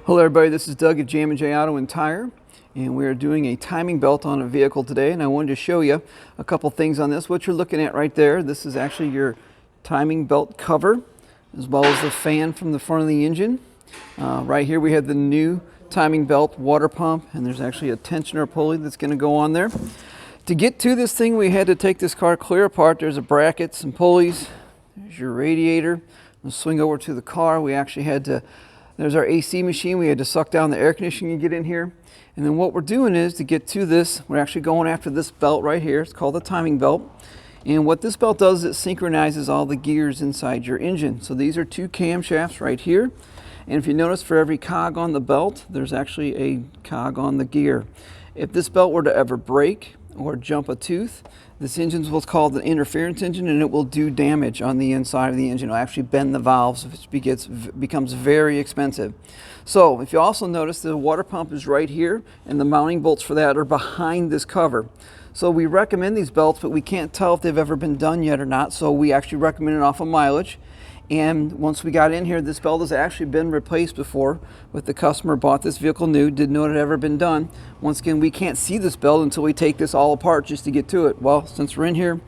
Hello everybody, this is Doug at Jammin J Auto and Tire, and we are doing a timing belt on a vehicle today, and I wanted to show you a couple things on this. What you're looking at right there, this is actually your timing belt cover, as well as the fan from the front of the engine. Right here we have the new timing belt water pump, and there's actually a tensioner pulley that's going to go on there. To get to this thing, we had to take this car clear apart. There's a bracket, some pulleys, there's your radiator. We'll swing over to the car. We actually had to, there's our AC machine. We had to suck down the air conditioning to get in here. And then what we're doing is, to get to this, we're actually going after this belt right here. It's called the timing belt. And what this belt does is it synchronizes all the gears inside your engine. So these are two camshafts right here. And if you notice, for every cog on the belt, there's actually a cog on the gear. If this belt were to ever break or jump a tooth, this engine is what's called the interference engine, and it will do damage on the inside of the engine. It'll actually bend the valves, which becomes very expensive. So if you also notice, the water pump is right here, and the mounting bolts for that are behind this cover. So we recommend these belts, but we can't tell if they've ever been done yet or not, so we actually recommend it off of mileage. And once we got in here, this belt has actually been replaced before. With the customer bought this vehicle new, didn't know it had ever been done. Once again, we can't see this belt until we take this all apart just to get to it. Well, since we're in here,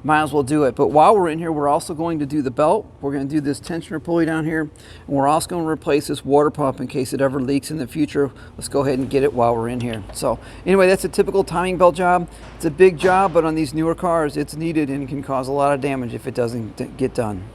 might as well do it. But while we're in here, we're also going to do the belt. We're going to do this tensioner pulley down here, and we're also going to replace this water pump in case it ever leaks in the future. Let's go ahead and get it while we're in here. So anyway, that's a typical timing belt job. It's a big job, but on these newer cars, it's needed and can cause a lot of damage if it doesn't get done.